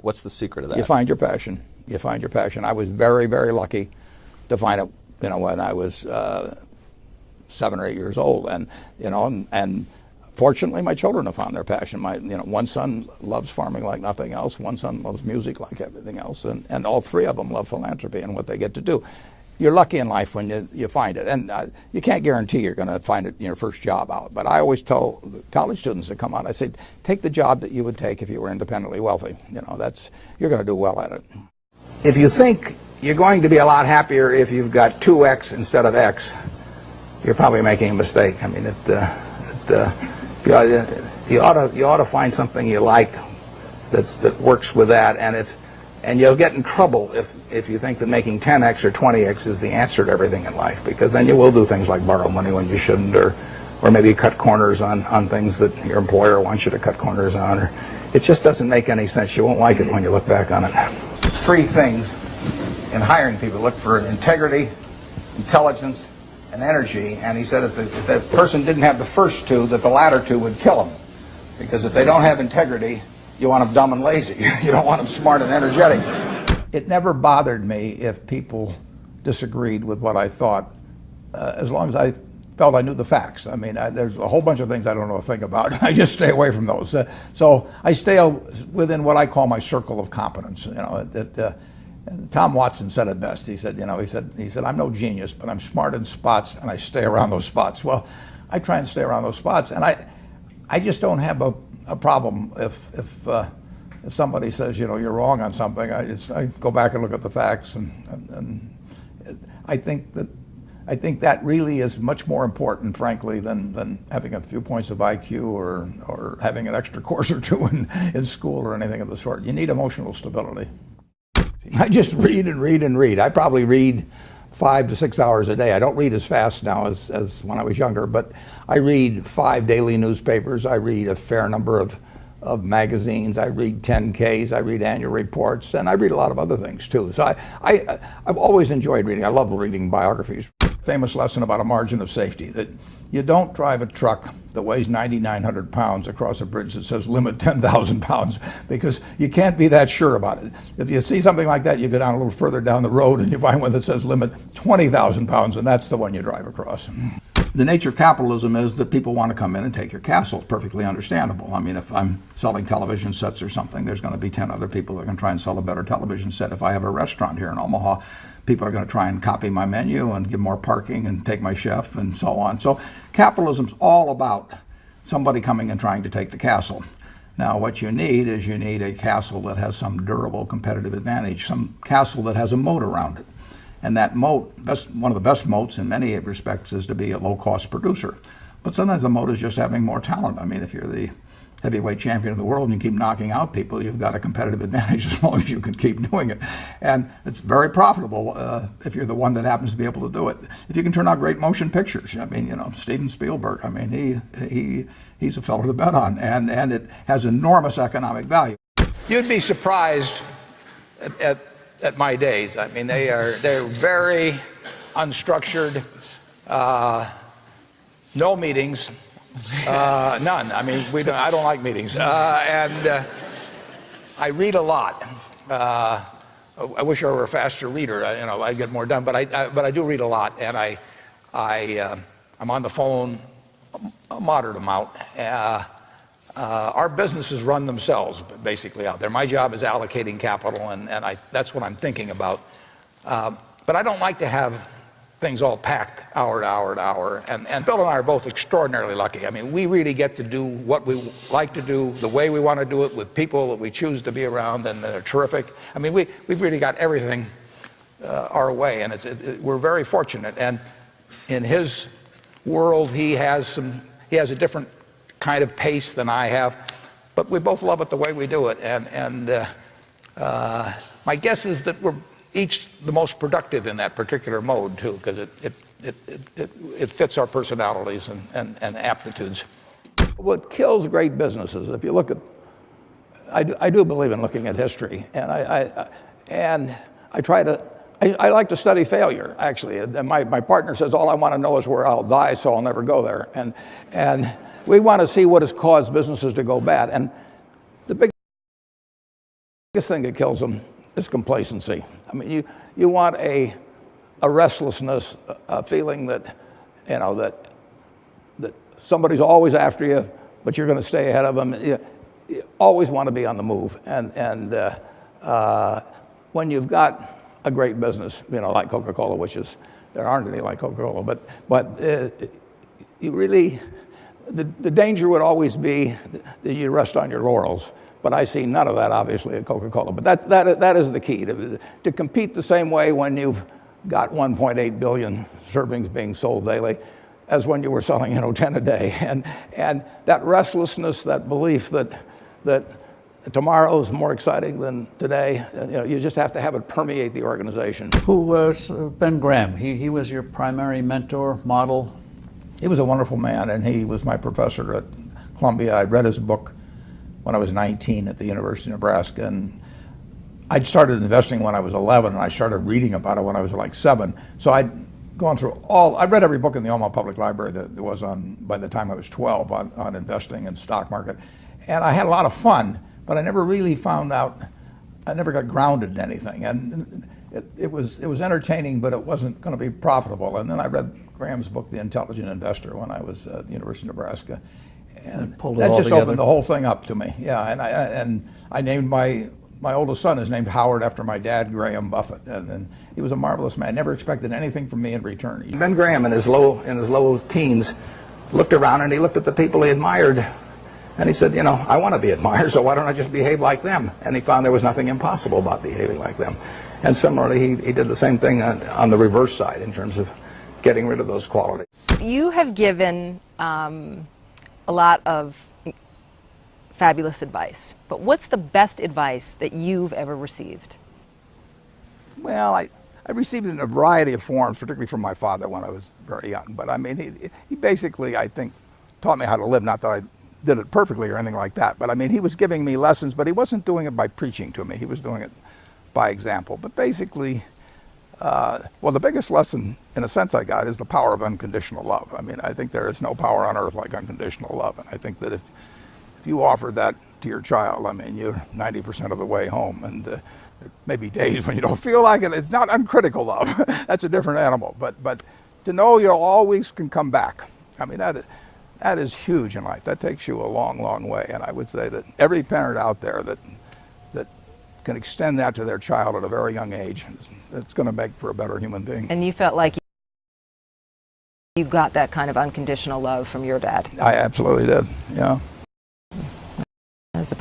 What's the secret of that? You find your passion. You find your passion. I was very, very lucky to find it, when I was 7 or 8 years old, and fortunately, my children have found their passion. One son loves farming like nothing else. One son loves music like everything else, and all three of them love philanthropy and what they get to do. You're lucky in life when you find it, and you can't guarantee you're going to find it in your first job out. But I always tell college students that come out, I say, take the job that you would take if you were independently wealthy. You're going to do well at it. If you think you're going to be a lot happier if you've got 2x instead of x, you're probably making a mistake. I mean, you ought to find something you like that works with that, and you'll get in trouble if you think that making 10x or 20x is the answer to everything in life, because then you will do things like borrow money when you shouldn't, or maybe cut corners on things that your employer wants you to cut corners on. Or it just doesn't make any sense. You won't like it when you look back on it. 3 things in hiring people: look for integrity, intelligence, and energy. And he said if that person didn't have the first 2, that the latter 2 would kill them, because if they don't have integrity, you want them dumb and lazy. You don't want them smart and energetic. It never bothered me if people disagreed with what I thought, as long as I felt I knew the facts. I mean, there's a whole bunch of things I don't know a thing about. I just stay away from those. So I stay within what I call my circle of competence. Tom Watson said it best. He said, I'm no genius, but I'm smart in spots, and I stay around those spots. Well, I try and stay around those spots, and I just don't have a problem if somebody says, you're wrong on something. I go back and look at the facts, and I think that really is much more important, frankly, than having a few points of IQ or having an extra course or 2 in school or anything of the sort. You need emotional stability. I just read and read and read. I probably read 5 to 6 hours a day. I don't read as fast now as when I was younger, but I read 5 daily newspapers. I read a fair number of magazines. I read 10Ks. I read annual reports, and I read a lot of other things too. So I've always enjoyed reading. I love reading biographies. Famous lesson about a margin of safety, that you don't drive a truck that weighs 9,900 pounds across a bridge that says limit 10,000 pounds, because you can't be that sure about it. If you see something like that, you go down a little further down the road and you find one that says limit 20,000 pounds, and that's the one you drive across. The nature of capitalism is that people want to come in and take your castle. It's perfectly understandable. I mean, if I'm selling television sets or something, there's going to be 10 other people that can try and sell a better television set. If I have a restaurant here in Omaha, people are going to try and copy my menu and give more parking and take my chef and so on. So capitalism's all about somebody coming and trying to take the castle. Now, what you need is a castle that has some durable competitive advantage, some castle that has a moat around it. And that moat, one of the best moats in many respects, is to be a low-cost producer. But sometimes the moat is just having more talent. I mean, if you're the heavyweight champion of the world and you keep knocking out people, you've got a competitive advantage as long as you can keep doing it. And it's very profitable if you're the one that happens to be able to do it. If you can turn out great motion pictures, I mean, Steven Spielberg, I mean, he's a fellow to bet on, and it has enormous economic value. You'd be surprised at my days. I mean, they're very unstructured, no meetings. None. I mean, I don't like meetings, and I read a lot. I wish I were a faster reader. I'd get more done. But I do read a lot, and I'm on the phone a moderate amount. Our businesses run themselves basically out there. My job is allocating capital, and that's what I'm thinking about. But I don't like to have things all packed hour to hour to hour. And Bill and I are both extraordinarily lucky. I mean, we really get to do what we like to do, the way we want to do it, with people that we choose to be around, and they're terrific. I mean, we've really got everything our way, and we're very fortunate. And in his world, he has a different kind of pace than I have, but we both love it the way we do it. And my guess is that we're each the most productive in that particular mode too, because it fits our personalities and aptitudes. What kills great businesses, if you look at, I do believe in looking at history, and I like to study failure, actually. And my partner says all I want to know is where I'll die, so I'll never go there. And we want to see what has caused businesses to go bad. And the big Biggest thing that kills them is complacency. I mean, you want a restlessness, a feeling that, you know, that somebody's always after you, but you're going to stay ahead of them. You always want to be on the move. And when you've got a great business, you know, like Coca-Cola, which is, there aren't any like Coca-Cola, but you really, the danger would always be that you rest on your laurels. But I see none of that, obviously, at Coca-Cola. But that is the key, to compete the same way when you've got 1.8 billion servings being sold daily as when you were selling, you know, 10 a day. And that restlessness, that belief that tomorrow's more exciting than today, you know, you just have to have it permeate the organization. Who was Ben Graham? He was your primary mentor, model? He was a wonderful man, and he was my professor at Columbia. I read his book when I was 19 at the University of Nebraska, and I'd started investing when I was 11, and I started reading about it when I was like 7. So I'd gone through I read every book in the Omaha Public Library that there was on, by the time I was 12, on investing and stock market. And I had a lot of fun, but I never really found out, I never got grounded in anything. And it was entertaining, but it wasn't going to be profitable. And then I read Graham's book, The Intelligent Investor, when I was at the University of Nebraska. And that just opened the whole thing up to me. Yeah, and I named my oldest son is named Howard after my dad, Graham Buffett, and he was a marvelous man. Never expected anything from me in return. Ben Graham, in his low teens, looked around and he looked at the people he admired, and he said, you know, I want to be admired, so why don't I just behave like them? And he found there was nothing impossible about behaving like them. And similarly, he did the same thing on the reverse side in terms of getting rid of those qualities. You have given a lot of fabulous advice, but what's the best advice that you've ever received? Well, I received it in a variety of forms, particularly from my father when I was very young. But I mean, he basically, I think, taught me how to live. Not that I did it perfectly or anything like that, but I mean, he was giving me lessons, but he wasn't doing it by preaching to me. He was doing it by example. But basically, well, the biggest lesson, in a sense, I got is the power of unconditional love. I mean, I think there is no power on earth like unconditional love. And I think that if you offer that to your child, I mean, you're 90% of the way home. And there may be days when you don't feel like it. It's not uncritical love. That's a different animal. But to know you always can come back, I mean, that is huge in life. That takes you a long, long way. And I would say that every parent out there that can extend that to their child at a very young age, it's going to make for a better human being. And you felt like you got that kind of unconditional love from your dad? I absolutely did, yeah.